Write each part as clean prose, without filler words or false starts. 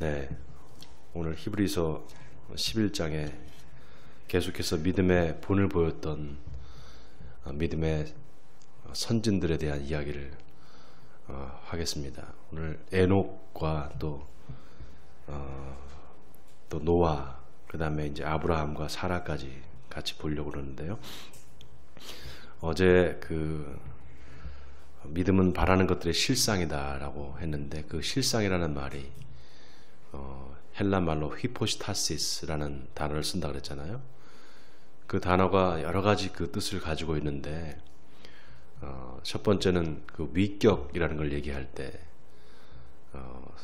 네, 오늘 히브리서 11장에 계속해서 믿음의 본을 보였던 믿음의 선진들에 대한 이야기를 하겠습니다. 오늘 에녹과 또 노아, 그 다음에 이제 아브라함과 사라까지 같이 보려고 그러는데요. 어제 믿음은 바라는 것들의 실상이다라고 했는데, 그 실상이라는 말이 헬라 말로 히포스타시스라는 단어를 쓴다 그랬잖아요. 그 단어가 여러 가지 그 뜻을 가지고 있는데, 첫 번째는 그 위격이라는 걸 얘기할 때,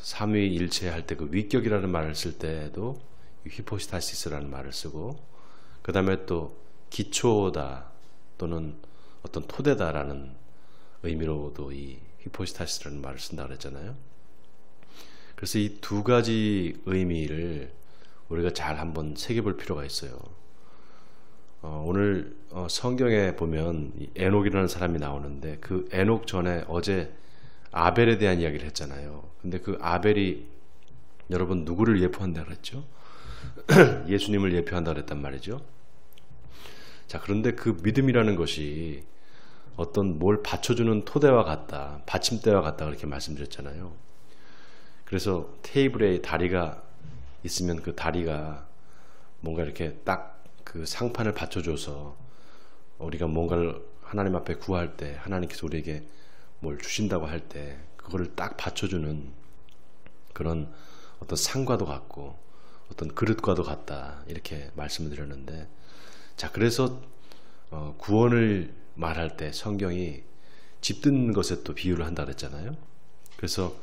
삼위일체 할 때 그 위격이라는 말을 쓸 때도 히포스타시스라는 말을 쓰고, 그 다음에 또 기초다 또는 어떤 토대다라는 의미로도 이 히포스타시스라는 말을 쓴다 그랬잖아요. 그래서 이 두 가지 의미를 우리가 잘 한번 새겨볼 필요가 있어요. 오늘 성경에 보면 에녹이라는 사람이 나오는데, 그 에녹 전에 어제 아벨에 대한 이야기를 했잖아요. 근데 그 아벨이 여러분 누구를 예표한다 그랬죠? 예수님을 예표한다 그랬단 말이죠. 자, 그런데 그 믿음이라는 것이 어떤 뭘 받쳐주는 토대와 같다, 받침대와 같다 그렇게 말씀드렸잖아요. 그래서 테이블에 다리가 있으면 그 다리가 뭔가 이렇게 딱 그 상판을 받쳐줘서 우리가 뭔가를 하나님 앞에 구할 때, 하나님께서 우리에게 뭘 주신다고 할 때 그거를 딱 받쳐주는 그런 어떤 상과도 같고 어떤 그릇과도 같다, 이렇게 말씀을 드렸는데, 자, 그래서 구원을 말할 때 성경이 집 짓는 것에 또 비유를 한다 그랬잖아요. 그래서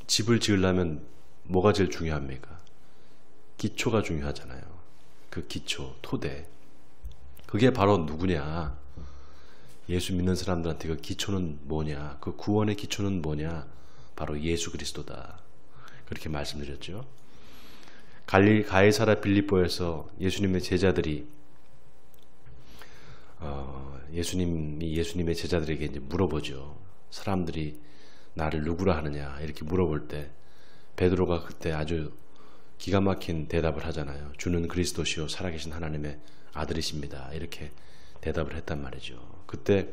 집을 지으려면 뭐가 제일 중요합니까? 기초가 중요하잖아요. 그 기초, 토대. 그게 바로 누구냐? 예수 믿는 사람들한테 그 기초는 뭐냐? 그 구원의 기초는 뭐냐? 바로 예수 그리스도다. 그렇게 말씀드렸죠. 가이사랴 빌립보에서 예수님의 제자들이 예수님의 제자들에게 이제 물어보죠. 사람들이 나를 누구라 하느냐 이렇게 물어볼 때 베드로가 그때 아주 기가 막힌 대답을 하잖아요. 주는 그리스도시요 살아계신 하나님의 아들이십니다, 이렇게 대답을 했단 말이죠. 그때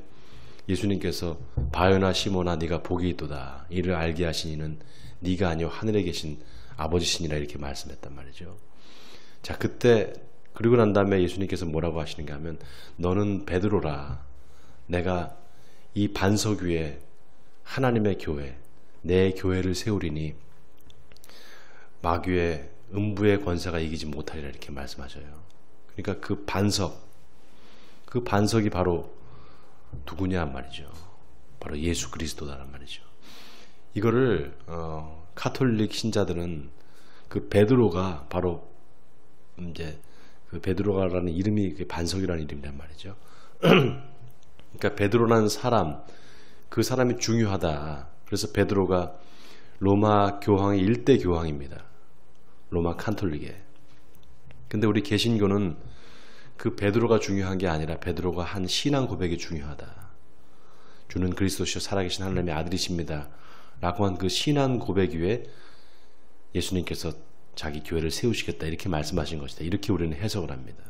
예수님께서 바요나 시모나 네가 복이 있도다, 이를 알게 하신 이는 네가 아니요 하늘에 계신 아버지시니라, 이렇게 말씀했단 말이죠. 자, 그때 그리고 난 다음에 예수님께서 뭐라고 하시는가 하면, 너는 베드로라, 내가 이 반석 위에 하나님의 교회, 내 교회를 세우리니 마귀의 음부의 권세가 이기지 못하리라, 이렇게 말씀하셔요. 그러니까 그 반석이 바로 누구냐 말이죠. 바로 예수 그리스도다란 말이죠. 이거를 카톨릭 신자들은 그 베드로가 바로 이제 그 베드로라는 이름이 반석이라는 이름이란 말이죠. 그러니까 베드로라는 사람, 그 사람이 중요하다. 그래서 베드로가 로마 교황의 일대 교황입니다. 로마 카톨릭에. 근데 우리 개신교는 그 베드로가 중요한 게 아니라 베드로가 한 신앙 고백이 중요하다. 주는 그리스도시요 살아계신 하나님의 아들이십니다 라고 한 그 신앙 고백 위에 예수님께서 자기 교회를 세우시겠다, 이렇게 말씀하신 것이다, 이렇게 우리는 해석을 합니다.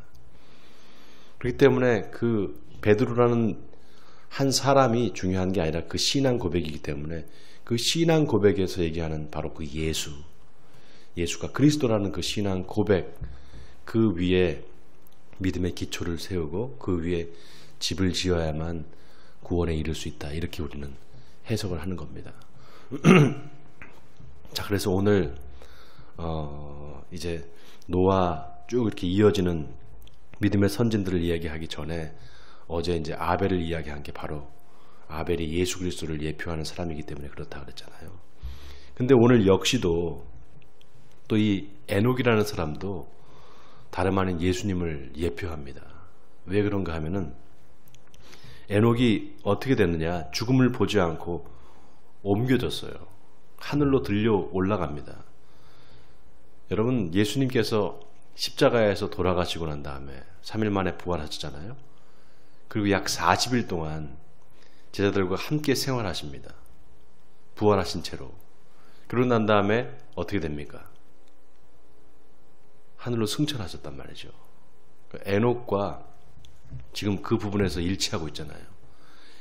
그렇기 때문에 그 베드로라는 한 사람이 중요한 게 아니라 그 신앙 고백이기 때문에 그 신앙 고백에서 얘기하는 바로 그 예수가 그리스도라는 그 신앙 고백, 그 위에 믿음의 기초를 세우고 그 위에 집을 지어야만 구원에 이를 수 있다, 이렇게 우리는 해석을 하는 겁니다. 자, 그래서 오늘 이제 노아 쭉 이렇게 이어지는 믿음의 선진들을 이야기하기 전에 어제 이제 아벨을 이야기한 게 바로 아벨이 예수 그리스도를 예표하는 사람이기 때문에 그렇다 그랬잖아요. 근데 오늘 역시도 또 이 에녹이라는 사람도 다름 아닌 예수님을 예표합니다. 왜 그런가 하면은 에녹이 어떻게 됐느냐, 죽음을 보지 않고 옮겨졌어요. 하늘로 들려 올라갑니다. 여러분, 예수님께서 십자가에서 돌아가시고 난 다음에 3일 만에 부활하셨잖아요. 그리고 약 40일 동안 제자들과 함께 생활하십니다. 부활하신 채로. 그러고 난 다음에 어떻게 됩니까? 하늘로 승천하셨단 말이죠. 에녹과 지금 그 부분에서 일치하고 있잖아요.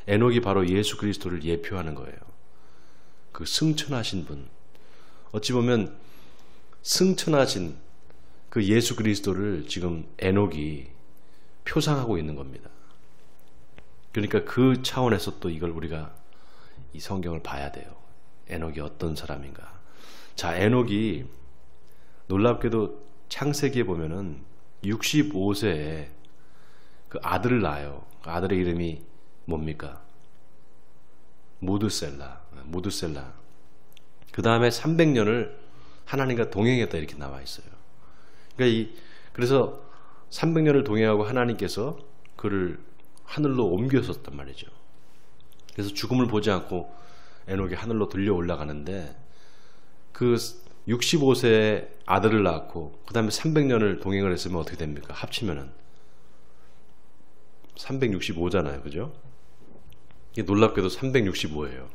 에녹이 바로 예수 그리스도를 예표하는 거예요. 그 승천하신 분. 어찌 보면 승천하신 그 예수 그리스도를 지금 에녹이 표상하고 있는 겁니다. 그러니까 그 차원에서 또 이걸 우리가 이 성경을 봐야 돼요. 에녹이 어떤 사람인가. 자, 에녹이 놀랍게도 창세기에 보면은 65세에 그 아들을 낳아요. 그 아들의 이름이 뭡니까? 무드셀라. 그 다음에 300년을 하나님과 동행했다 이렇게 나와 있어요. 그러니까 그래서 300년을 동행하고 하나님께서 그를 하늘로 옮겨섰단 말이죠. 그래서 죽음을 보지 않고 에녹이 하늘로 들려 올라가는데 그 65세에 아들을 낳고 그 다음에 300년을 동행을 했으면 어떻게 됩니까? 합치면은 365잖아요. 그죠? 이게 놀랍게도 365예요.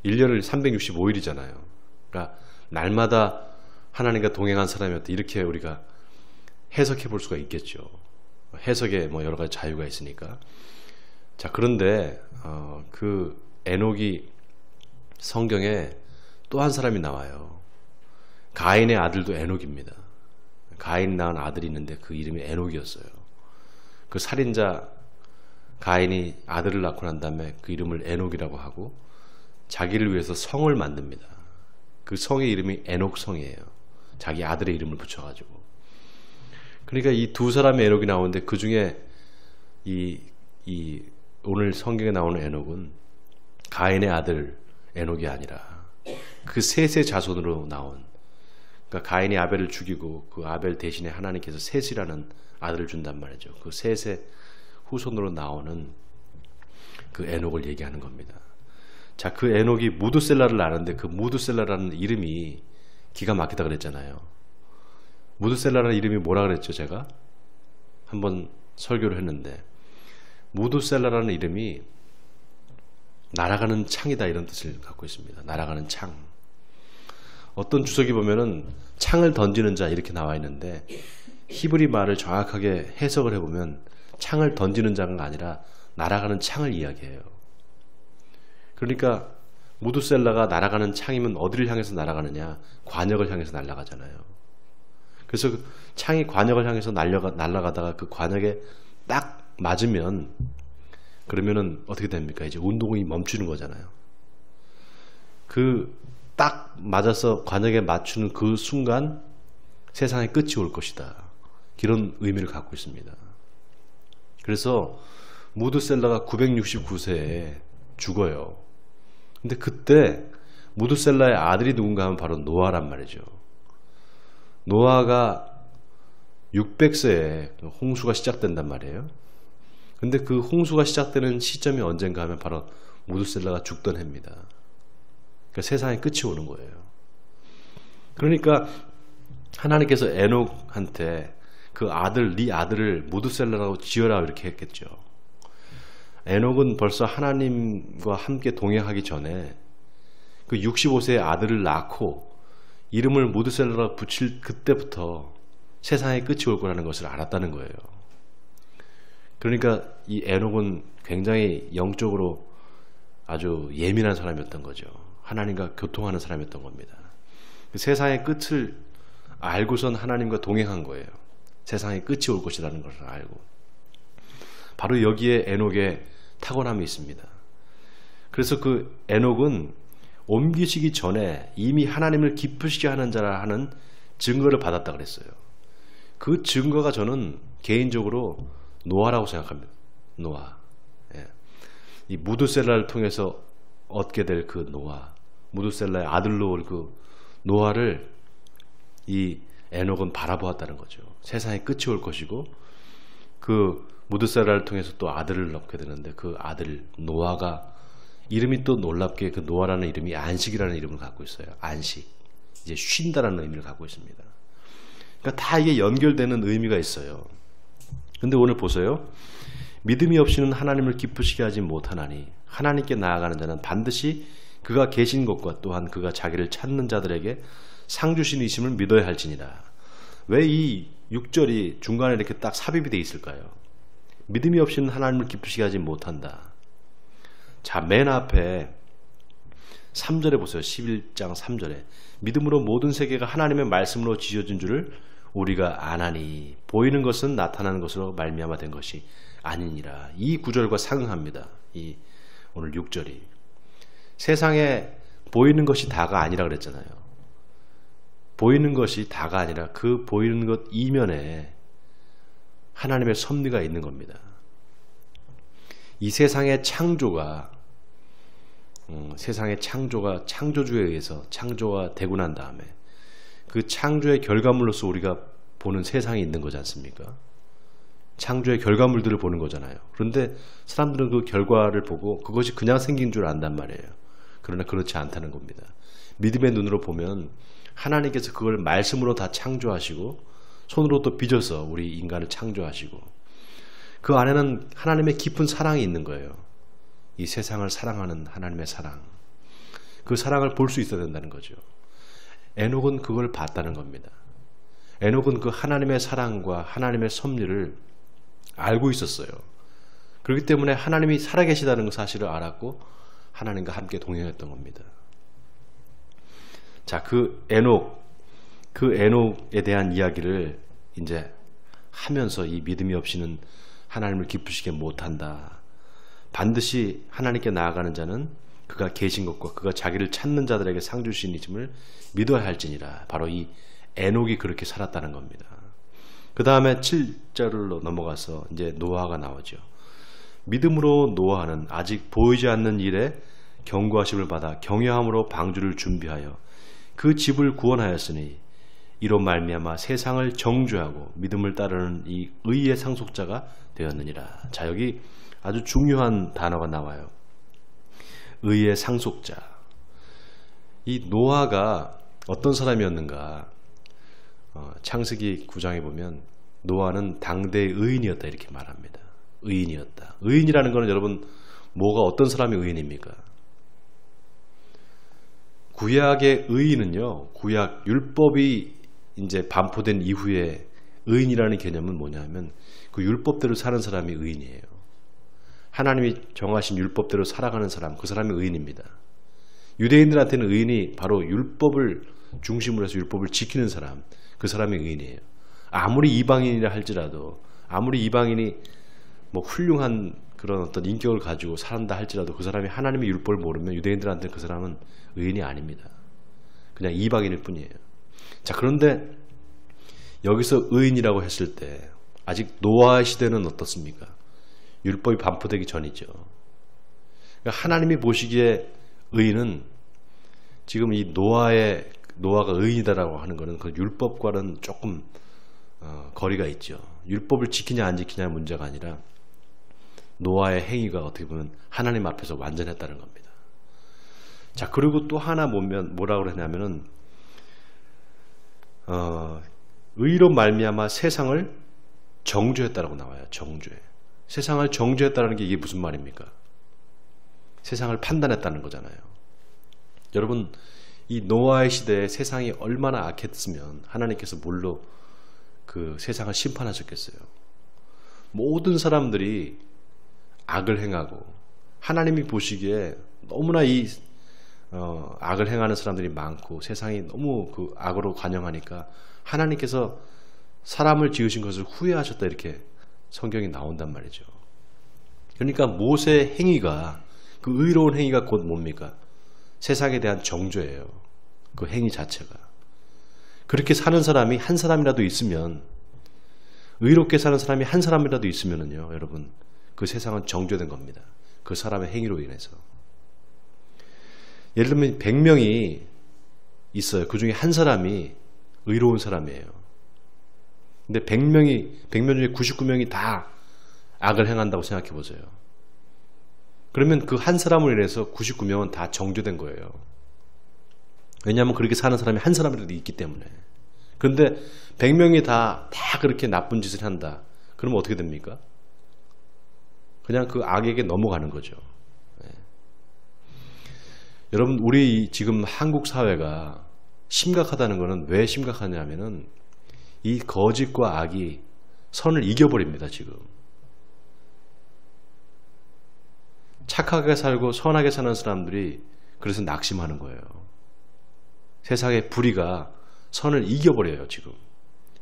1년을 365일이잖아요. 그러니까 날마다 하나님과 동행한 사람이었다. 이렇게 우리가 해석해 볼 수가 있겠죠. 해석에 뭐 여러 가지 자유가 있으니까. 자, 그런데 그 에녹이 성경에 또 한 사람이 나와요. 가인의 아들도 에녹입니다. 가인 낳은 아들이 있는데 그 이름이 에녹이었어요. 그 살인자 가인이 아들을 낳고 난 다음에 그 이름을 에녹이라고 하고 자기를 위해서 성을 만듭니다. 그 성의 이름이 에녹성이에요. 자기 아들의 이름을 붙여가지고. 그러니까 이 두 사람의 에녹이 나오는데 그 중에 이 오늘 성경에 나오는 에녹은 가인의 아들 에녹이 아니라 그 셋의 자손으로 나온, 그러니까 가인이 아벨을 죽이고 그 아벨 대신에 하나님께서 셋이라는 아들을 준단 말이죠. 그 셋의 후손으로 나오는 그 에녹을 얘기하는 겁니다. 자, 그 에녹이 무드셀라를 낳았는데 그 무드셀라라는 이름이 기가 막히다 그랬잖아요. 무드셀라라는 이름이 뭐라 그랬죠? 제가 한번 설교를 했는데 무드셀라라는 이름이 날아가는 창이다 이런 뜻을 갖고 있습니다. 날아가는 창. 어떤 주석이 보면은 창을 던지는 자 이렇게 나와 있는데 히브리 말을 정확하게 해석을 해보면 창을 던지는 자가 아니라 날아가는 창을 이야기해요. 그러니까 무드셀라가 날아가는 창이면 어디를 향해서 날아가느냐? 관역을 향해서 날아가잖아요. 그래서 그 창이 관역을 향해서 날아가다가 그 관역에 딱 맞으면 그러면은 어떻게 됩니까? 이제 운동이 멈추는 거잖아요. 그 딱 맞아서 관역에 맞추는 그 순간 세상의 끝이 올 것이다. 이런 의미를 갖고 있습니다. 그래서 무드셀라가 969세에 죽어요. 근데 그때 무드셀라의 아들이 누군가 하면 바로 노아란 말이죠. 노아가 600세에 홍수가 시작된단 말이에요. 근데 그 홍수가 시작되는 시점이 언젠가 하면 바로 무드셀라가 죽던 해입니다. 그러니까 세상의 끝이 오는 거예요. 그러니까 하나님께서 에녹한테 그 아들, 네 아들을 무드셀라라고 지어라 이렇게 했겠죠. 에녹은 벌써 하나님과 함께 동행하기 전에 그 65세의 아들을 낳고 이름을 무드셀라라고 붙일 그때부터 세상의 끝이 올 거라는 것을 알았다는 거예요. 그러니까 이 에녹은 굉장히 영적으로 아주 예민한 사람이었던 거죠. 하나님과 교통하는 사람이었던 겁니다. 그 세상의 끝을 알고선 하나님과 동행한 거예요. 세상의 끝이 올 것이라는 것을 알고. 바로 여기에 에녹의 탁월함이 있습니다. 그래서 그 에녹은 옮기시기 전에 이미 하나님을 기쁘시게 하는 자라 하는 증거를 받았다 그랬어요. 그 증거가 저는 개인적으로 노아라고 생각합니다. 노아. 예. 이 무드셀라를 통해서 얻게 될 그 노아, 무드셀라의 아들로 올 그 노아를 이 에녹은 바라보았다는 거죠. 세상의 끝이 올 것이고 그 무드셀라를 통해서 또 아들을 낳게 되는데 그 아들 노아가 이름이 또 놀랍게 그 노아라는 이름이 안식이라는 이름을 갖고 있어요. 안식. 이제 쉰다라는 의미를 갖고 있습니다. 그러니까 다 이게 연결되는 의미가 있어요. 근데 오늘 보세요. 믿음이 없이는 하나님을 기쁘시게 하지 못하나니 하나님께 나아가는 자는 반드시 그가 계신 것과 또한 그가 자기를 찾는 자들에게 상 주시니심을 믿어야 할지니라. 왜 이 6절이 중간에 이렇게 딱 삽입이 되어 있을까요? 믿음이 없이는 하나님을 기쁘시게 하지 못한다. 자, 맨 앞에 3절에 보세요. 11장 3절에 믿음으로 모든 세계가 하나님의 말씀으로 지어진 줄을 우리가 아나니 보이는 것은 나타나는 것으로 말미암아 된 것이 아니니라. 이 구절과 상응합니다. 이 오늘 6절이 세상에 보이는 것이 다가 아니라 그랬잖아요. 보이는 것이 다가 아니라 그 보이는 것 이면에 하나님의 섭리가 있는 겁니다. 이 세상의 창조가 창조주에 의해서 창조가 되고 난 다음에 그 창조의 결과물로서 우리가 보는 세상이 있는 거지 않습니까? 창조의 결과물들을 보는 거잖아요. 그런데 사람들은 그 결과를 보고 그것이 그냥 생긴 줄 안단 말이에요. 그러나 그렇지 않다는 겁니다. 믿음의 눈으로 보면 하나님께서 그걸 말씀으로 다 창조하시고 손으로 또 빚어서 우리 인간을 창조하시고 그 안에는 하나님의 깊은 사랑이 있는 거예요. 이 세상을 사랑하는 하나님의 사랑. 그 사랑을 볼 수 있어야 된다는 거죠. 에녹은 그걸 봤다는 겁니다. 에녹은 그 하나님의 사랑과 하나님의 섭리를 알고 있었어요. 그렇기 때문에 하나님이 살아계시다는 사실을 알았고 하나님과 함께 동행했던 겁니다. 자, 그 에녹에 대한 이야기를 이제 하면서 이 믿음이 없이는 하나님을 기쁘시게 못한다. 반드시 하나님께 나아가는 자는 그가 계신 것과 그가 자기를 찾는 자들에게 상 주시니심을 믿어야 할지니라. 바로 이 에녹이 그렇게 살았다는 겁니다. 그 다음에 7절로 넘어가서 이제 노아가 나오죠. 믿음으로 노아는 아직 보이지 않는 일에 경고하심을 받아 경외함으로 방주를 준비하여 그 집을 구원하였으니 이로 말미암아 세상을 정죄하고 믿음을 따르는 이 의의 상속자가 되었느니라. 자, 여기 아주 중요한 단어가 나와요. 의의 상속자. 이 노아가 어떤 사람이었는가? 창세기 9장에 보면 노아는 당대의 의인이었다 이렇게 말합니다. 의인이었다. 의인이라는 것은 여러분 뭐가 어떤 사람이 의인입니까? 구약의 의인은요, 구약 율법이 이제 반포된 이후에 의인이라는 개념은 뭐냐면 그 율법대로 사는 사람이 의인이에요. 하나님이 정하신 율법대로 살아가는 사람, 그 사람이 의인입니다. 유대인들한테는 의인이 바로 율법을 중심으로 해서 율법을 지키는 사람, 그 사람이 의인이에요. 아무리 이방인이라 할지라도, 아무리 이방인이 뭐 훌륭한 그런 어떤 인격을 가지고 산다 할지라도 그 사람이 하나님의 율법을 모르면 유대인들한테는 그 사람은 의인이 아닙니다. 그냥 이방인일 뿐이에요. 자, 그런데 여기서 의인이라고 했을 때 아직 노아 시대는 어떻습니까? 율법이 반포되기 전이죠. 그러니까 하나님이 보시기에 의인은 지금 이 노아가 의인이다라고 하는 것은 그 율법과는 조금 거리가 있죠. 율법을 지키냐 안 지키냐의 문제가 아니라 노아의 행위가 어떻게 보면 하나님 앞에서 완전했다는 겁니다. 자, 그리고 또 하나 보면 뭐라고 하냐면은 의로 말미암아 세상을 정죄했다라고 나와요. 정죄. 세상을 정죄했다는 게 이게 무슨 말입니까? 세상을 판단했다는 거잖아요. 여러분, 이 노아의 시대에 세상이 얼마나 악했으면 하나님께서 뭘로 그 세상을 심판하셨겠어요. 모든 사람들이 악을 행하고 하나님이 보시기에 너무나 이 악을 행하는 사람들이 많고 세상이 너무 그 악으로 관영하니까 하나님께서 사람을 지으신 것을 후회하셨다 이렇게 성경이 나온단 말이죠. 그러니까 모세의 행위가 그 의로운 행위가 곧 뭡니까? 세상에 대한 정죄예요. 그 행위 자체가. 그렇게 사는 사람이 한 사람이라도 있으면 의롭게 사는 사람이 한 사람이라도 있으면은요, 여러분 그 세상은 정죄된 겁니다. 그 사람의 행위로 인해서. 예를 들면 100명이 있어요. 그 중에 한 사람이 의로운 사람이에요. 근데 100명 중에 99명이 다 악을 행한다고 생각해 보세요. 그러면 그 한 사람을 인해서 99명은 다 정죄된 거예요. 왜냐하면 그렇게 사는 사람이 한 사람이라도 있기 때문에. 그런데 100명이 다 그렇게 나쁜 짓을 한다. 그러면 어떻게 됩니까? 그냥 그 악에게 넘어가는 거죠. 여러분, 우리 지금 한국 사회가 심각하다는 것은 왜 심각하냐면은 이 거짓과 악이 선을 이겨버립니다. 지금 착하게 살고 선하게 사는 사람들이 그래서 낙심하는 거예요. 세상의 불의가 선을 이겨버려요. 지금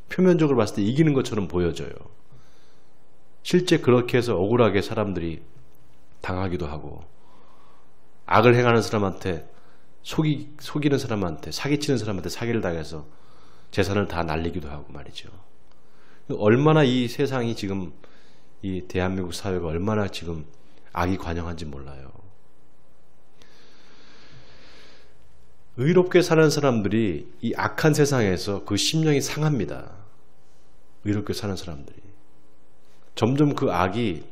표면적으로 봤을 때 이기는 것처럼 보여져요. 실제 그렇게 해서 억울하게 사람들이 당하기도 하고, 악을 행하는 사람한테 속이는 사람한테, 사기치는 사람한테 사기를 당해서 재산을 다 날리기도 하고 말이죠. 얼마나 이 세상이 지금, 이 대한민국 사회가 얼마나 지금 악이 관영한지 몰라요. 의롭게 사는 사람들이 이 악한 세상에서 그 심령이 상합니다. 의롭게 사는 사람들이 점점 그 악이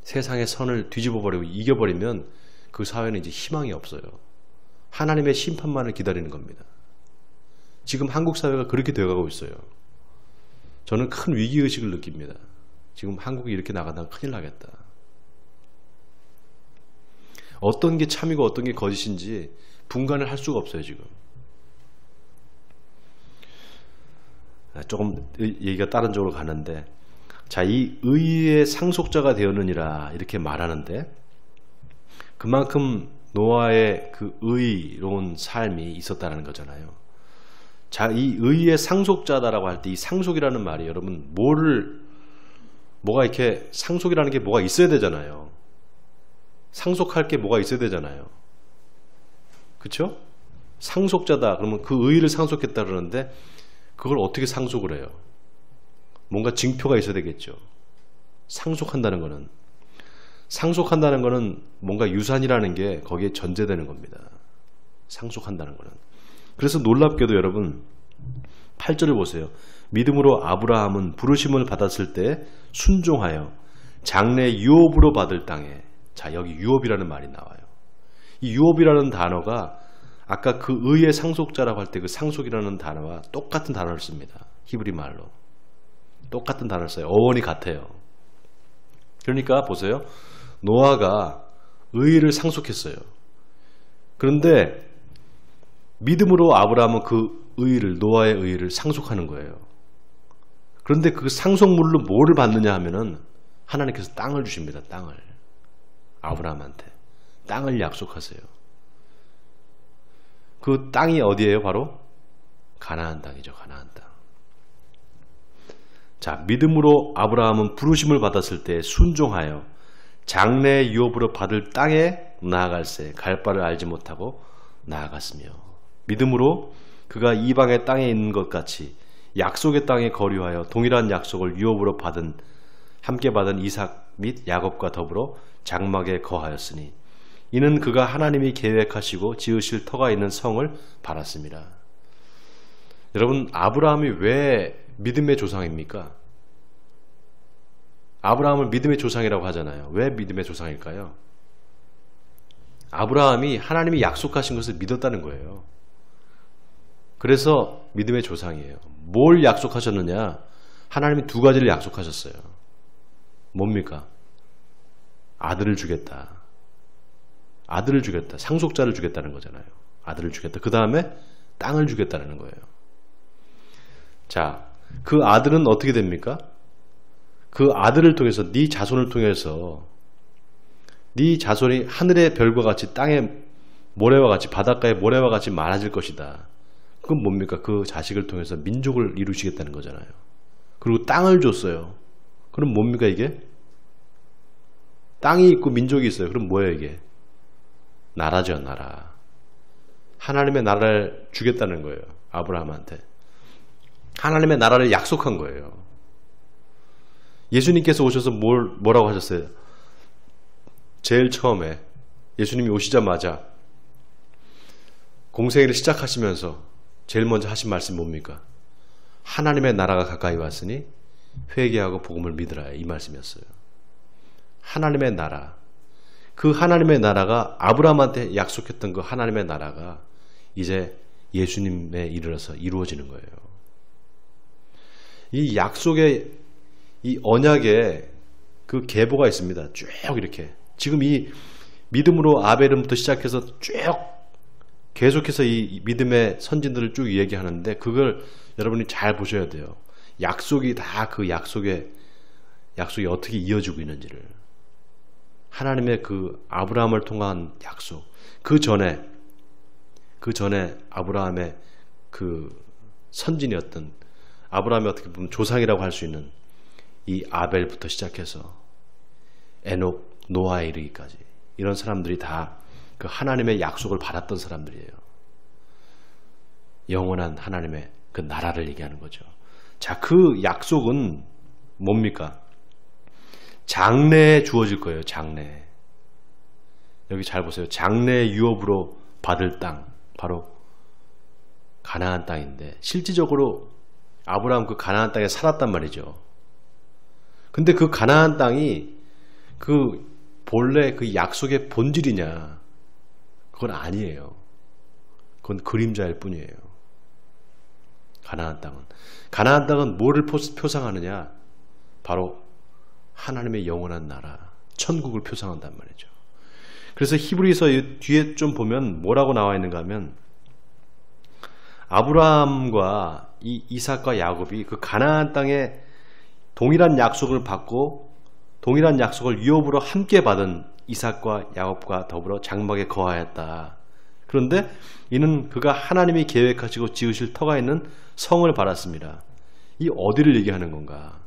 세상의 선을 뒤집어버리고 이겨버리면 그 사회는 이제 희망이 없어요. 하나님의 심판만을 기다리는 겁니다. 지금 한국 사회가 그렇게 되어가고 있어요. 저는 큰 위기의식을 느낍니다. 지금 한국이 이렇게 나가다가 큰일 나겠다. 어떤 게 참이고 어떤 게 거짓인지 분간을 할 수가 없어요. 지금 조금 얘기가 다른 쪽으로 가는데, 자, 이 의의 상속자가 되었느니라 이렇게 말하는데, 그만큼 노아의 그 의로운 삶이 있었다는 거잖아요. 자, 이 의의 상속자다라고 할 때 이 상속이라는 말이 여러분 뭐가 이렇게 상속이라는 게 뭐가 있어야 되잖아요. 상속할 게 뭐가 있어야 되잖아요. 그렇죠? 상속자다 그러면 그 의의를 상속했다 그러는데 그걸 어떻게 상속을 해요? 뭔가 징표가 있어야 되겠죠. 상속한다는 거는 뭔가 유산이라는 게 거기에 전제되는 겁니다. 상속한다는 거는. 그래서 놀랍게도 여러분 8절을 보세요. 믿음으로 아브라함은 부르심을 받았을 때 순종하여 장래 유업으로 받을 땅에, 자, 여기 유업이라는 말이 나와요. 이 유업이라는 단어가 아까 그 의의 상속자라고 할 때 그 상속이라는 단어와 똑같은 단어를 씁니다. 히브리 말로 똑같은 단어를 써요. 어원이 같아요. 그러니까 보세요. 노아가 의의를 상속했어요. 그런데 믿음으로 아브라함은 그 의의를, 노아의 의의를 상속하는 거예요. 그런데 그 상속물로 뭐를 받느냐 하면은 하나님께서 땅을 주십니다. 땅을. 아브라함한테 땅을 약속하세요. 그 땅이 어디예요? 바로 가나안 땅이죠. 가나안 땅. 자, 믿음으로 아브라함은 부르심을 받았을 때 순종하여 장래 유업으로 받을 땅에 나아갈새 갈 바를 알지 못하고 나아갔으며, 믿음으로 그가 이방의 땅에 있는 것 같이 약속의 땅에 거류하여 동일한 약속을 유업으로 함께 받은 이삭 및 야곱과 더불어 장막에 거하였으니 이는 그가 하나님이 계획하시고 지으실 터가 있는 성을 바랐습니다. 여러분, 아브라함이 왜 믿음의 조상입니까? 아브라함을 믿음의 조상이라고 하잖아요. 왜 믿음의 조상일까요? 아브라함이 하나님이 약속하신 것을 믿었다는 거예요. 그래서 믿음의 조상이에요. 뭘 약속하셨느냐? 하나님이 두 가지를 약속하셨어요. 뭡니까? 아들을 주겠다. 아들을 주겠다. 상속자를 주겠다는 거잖아요. 아들을 주겠다. 그 다음에 땅을 주겠다는 거예요. 자, 그 아들은 어떻게 됩니까? 그 아들을 통해서, 네 자손을 통해서 네 자손이 하늘의 별과 같이 땅의 모래와 같이, 바닷가의 모래와 같이 많아질 것이다. 그건 뭡니까? 그 자식을 통해서 민족을 이루시겠다는 거잖아요. 그리고 땅을 줬어요. 그럼 뭡니까 이게? 땅이 있고 민족이 있어요. 그럼 뭐예요 이게? 나라죠, 나라. 하나님의 나라를 주겠다는 거예요. 아브라함한테. 하나님의 나라를 약속한 거예요. 예수님께서 오셔서 뭐라고 하셨어요? 제일 처음에 예수님이 오시자마자 공생애를 시작하시면서 제일 먼저 하신 말씀이 뭡니까? 하나님의 나라가 가까이 왔으니 회개하고 복음을 믿으라, 이 말씀이었어요. 하나님의 나라. 그 하나님의 나라가, 아브라함한테 약속했던 그 하나님의 나라가 이제 예수님에 이르러서 이루어지는 거예요. 이 약속의, 이 언약의 그 계보가 있습니다. 쭉 이렇게. 지금 이 믿음으로 아벨부터 시작해서 쭉 계속해서 이 믿음의 선진들을 쭉 얘기하는데 그걸 여러분이 잘 보셔야 돼요. 약속이 다 그 약속이 어떻게 이어지고 있는지를. 하나님의 그 아브라함을 통한 약속. 그 전에 아브라함의 그 선진이었던 아브라함이 어떻게 보면 조상이라고 할 수 있는 이 아벨부터 시작해서 에녹, 노아에 이르기까지 이런 사람들이 다 그 하나님의 약속을 받았던 사람들이에요. 영원한 하나님의 그 나라를 얘기하는 거죠. 자, 그 약속은 뭡니까? 장래에 주어질 거예요. 장래에. 여기 잘 보세요. 장래의 유업으로 받을 땅, 바로 가나안 땅인데 실질적으로 아브라함 그 가나안 땅에 살았단 말이죠. 근데 그 가나안 땅이 그 본래 그 약속의 본질이냐? 그건 아니에요. 그건 그림자일 뿐이에요. 가나안 땅은 뭐를 표상하느냐? 바로 하나님의 영원한 나라, 천국을 표상한단 말이죠. 그래서 히브리서 뒤에 좀 보면 뭐라고 나와 있는가 하면 아브라함과 이 이삭과 야곱이 그 가나안 땅에 동일한 약속을 받고 동일한 약속을 유업으로 함께 받은 이삭과 야곱과 더불어 장막에 거하였다. 그런데 이는 그가 하나님이 계획하시고 지으실 터가 있는 성을 받았습니다. 이 어디를 얘기하는 건가?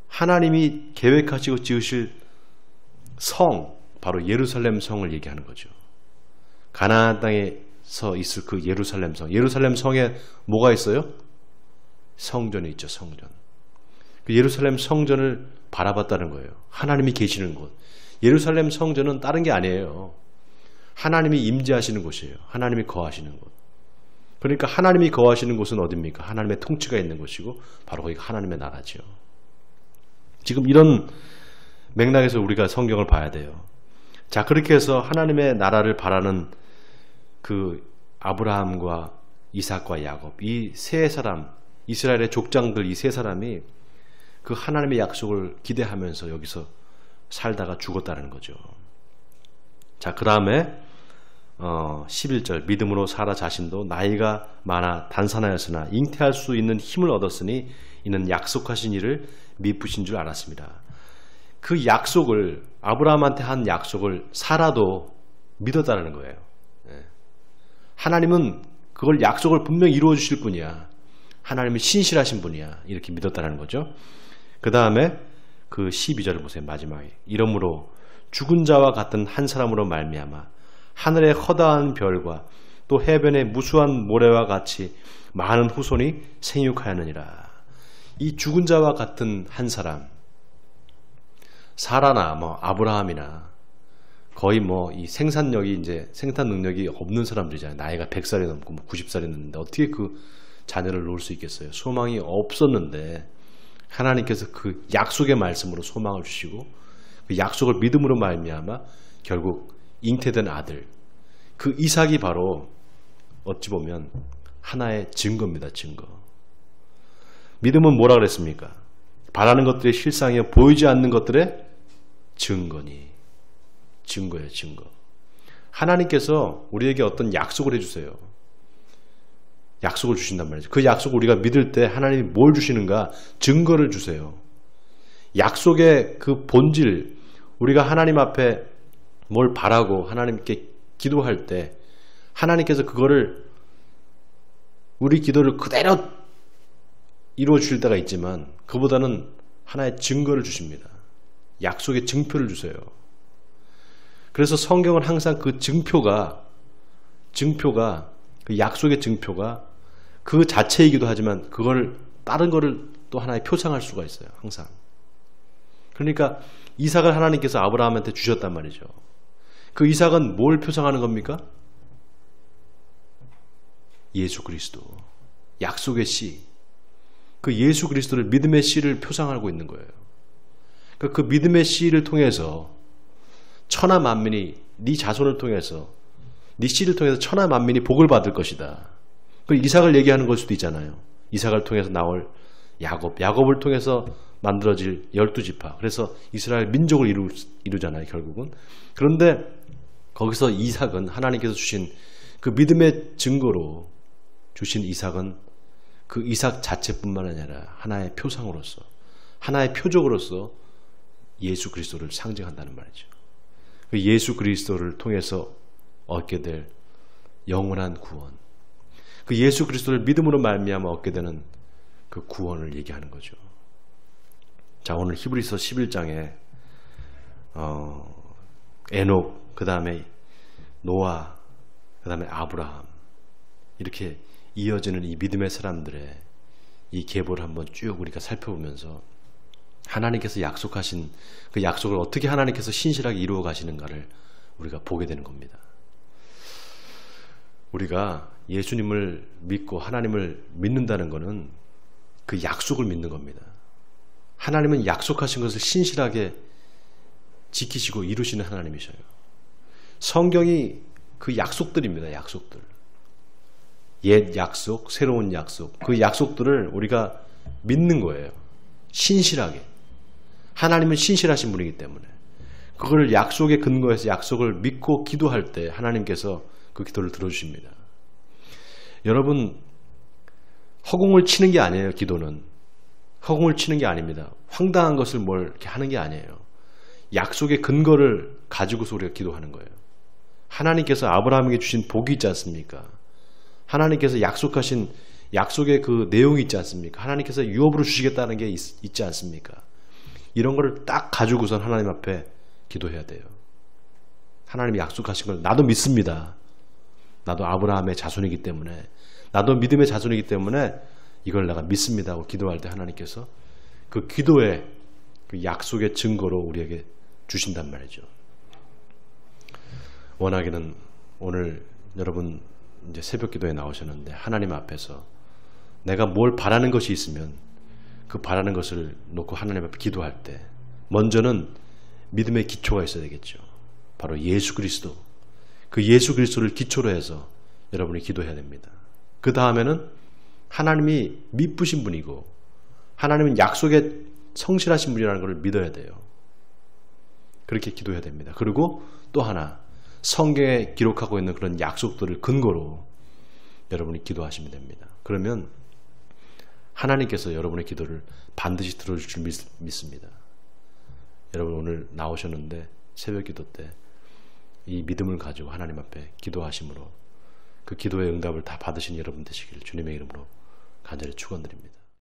하나님이 계획하시고 지으실 성, 바로 예루살렘 성을 얘기하는 거죠. 가나안 땅에서 있을 그 예루살렘 성. 예루살렘 성에 뭐가 있어요? 성전이 있죠. 성전. 그 예루살렘 성전을 바라봤다는 거예요. 하나님이 계시는 곳. 예루살렘 성전은 다른 게 아니에요. 하나님이 임재하시는 곳이에요. 하나님이 거하시는 곳. 그러니까 하나님이 거하시는 곳은 어디입니까? 하나님의 통치가 있는 곳이고 바로 거기가 하나님의 나라죠. 지금 이런 맥락에서 우리가 성경을 봐야 돼요. 자, 그렇게 해서 하나님의 나라를 바라는 그 아브라함과 이삭과 야곱, 이 세 사람, 이스라엘의 족장들 이 세 사람이 그 하나님의 약속을 기대하면서 여기서 살다가 죽었다는 거죠. 자, 그 다음에 11절 믿음으로 사라 자신도 나이가 많아 단산하였으나 잉태할 수 있는 힘을 얻었으니 이는 약속하신 일을 미쁘신 줄 알았습니다. 그 약속을 아브라함한테 한 약속을 사라도 믿었다는 거예요. 하나님은 그걸 약속을 분명히 이루어 주실 분이야. 하나님이 신실하신 분이야. 이렇게 믿었다는 거죠. 그 다음에 그 12절을 보세요. 마지막에 이러므로 죽은 자와 같은 한 사람으로 말미암아 하늘의 허다한 별과 또 해변의 무수한 모래와 같이 많은 후손이 생육하였느니라. 이 죽은 자와 같은 한 사람, 사라나 뭐 아브라함이나 거의 뭐 이 생산력이 이제 생산 능력이 없는 사람들이잖아요. 나이가 100살이 넘고 뭐 90살이 넘는데 어떻게 그 자녀를 놓을 수 있겠어요? 소망이 없었는데 하나님께서 그 약속의 말씀으로 소망을 주시고 그 약속을 믿음으로 말미암아 결국 잉태된 아들, 그 이삭이 바로 어찌 보면 하나의 증거입니다. 증거. 믿음은 뭐라 그랬습니까? 바라는 것들의 실상이요 보이지 않는 것들의 증거니. 증거예요. 증거. 하나님께서 우리에게 어떤 약속을 해주세요. 약속을 주신단 말이죠. 그 약속을 우리가 믿을 때 하나님이 뭘 주시는가? 증거를 주세요. 약속의 그 본질, 우리가 하나님 앞에 뭘 바라고 하나님께 기도할 때 하나님께서 그거를 우리 기도를 그대로 이루어 주실 때가 있지만 그보다는 하나의 증거를 주십니다. 약속의 증표를 주세요. 그래서 성경은 항상 그 증표가 그 약속의 증표가 그 자체이기도 하지만 그걸 다른 거를 또 하나의 표상할 수가 있어요. 항상. 그러니까 이삭을 하나님께서 아브라함한테 주셨단 말이죠. 그 이삭은 뭘 표상하는 겁니까? 예수 그리스도. 약속의 씨. 그 예수 그리스도를 믿음의 씨를 표상하고 있는 거예요. 그 믿음의 씨를 통해서 천하 만민이 네 자손을 통해서 네 씨를 통해서 천하 만민이 복을 받을 것이다. 그 이삭을 얘기하는 걸 수도 있잖아요. 이삭을 통해서 나올 야곱, 야곱을 통해서 만들어질 12지파. 그래서 이스라엘 민족을 이루잖아요, 결국은. 그런데 거기서 이삭은 하나님께서 주신 그 믿음의 증거로 주신 이삭은 그 이삭 자체뿐만 아니라 하나의 표상으로서, 하나의 표적으로서 예수 그리스도를 상징한다는 말이죠. 그 예수 그리스도를 통해서 얻게 될 영원한 구원, 그 예수 그리스도를 믿음으로 말미암아 얻게 되는 그 구원을 얘기하는 거죠. 자, 오늘 히브리서 11장에 에녹, 그 다음에 노아, 그 다음에 아브라함, 이렇게 이어지는 이 믿음의 사람들의 이 계보를 한번 쭉 우리가 살펴보면서 하나님께서 약속하신 그 약속을 어떻게 하나님께서 신실하게 이루어 가시는가를 우리가 보게 되는 겁니다. 우리가 예수님을 믿고 하나님을 믿는다는 것은 그 약속을 믿는 겁니다. 하나님은 약속하신 것을 신실하게 지키시고 이루시는 하나님이셔요. 성경이 그 약속들입니다. 약속들. 옛 약속, 새로운 약속. 그 약속들을 우리가 믿는 거예요. 신실하게. 하나님은 신실하신 분이기 때문에. 그걸 약속에 근거해서 약속을 믿고 기도할 때 하나님께서 그 기도를 들어주십니다. 여러분, 허공을 치는 게 아니에요. 기도는. 허공을 치는 게 아닙니다. 황당한 것을 뭘 이렇게 하는 게 아니에요. 약속의 근거를 가지고서 우리가 기도하는 거예요. 하나님께서 아브라함에게 주신 복이 있지 않습니까? 하나님께서 약속하신 약속의 그 내용이 있지 않습니까? 하나님께서 유업으로 주시겠다는 게 있지 않습니까? 이런 거를 딱 가지고선 하나님 앞에 기도해야 돼요. 하나님이 약속하신 걸 나도 믿습니다. 나도 아브라함의 자손이기 때문에, 나도 믿음의 자손이기 때문에 이걸 내가 믿습니다 하고 기도할 때 하나님께서 그 기도의 그 약속의 증거로 우리에게 주신단 말이죠. 워낙에는 오늘 여러분 이제 새벽 기도에 나오셨는데 하나님 앞에서 내가 뭘 바라는 것이 있으면 그 바라는 것을 놓고 하나님 앞에 기도할 때 먼저는 믿음의 기초가 있어야 되겠죠. 바로 예수 그리스도. 그 예수 그리스도를 기초로 해서 여러분이 기도해야 됩니다. 그 다음에는 하나님이 미쁘신 분이고 하나님은 약속에 성실하신 분이라는 것을 믿어야 돼요. 그렇게 기도해야 됩니다. 그리고 또 하나, 성경에 기록하고 있는 그런 약속들을 근거로 여러분이 기도하시면 됩니다. 그러면 하나님께서 여러분의 기도를 반드시 들어줄 줄 믿습니다. 여러분 오늘 나오셨는데 새벽 기도 때 이 믿음을 가지고 하나님 앞에 기도하심으로 그 기도의 응답을 다 받으신 여러분 되시길 주님의 이름으로 간절히 축원드립니다.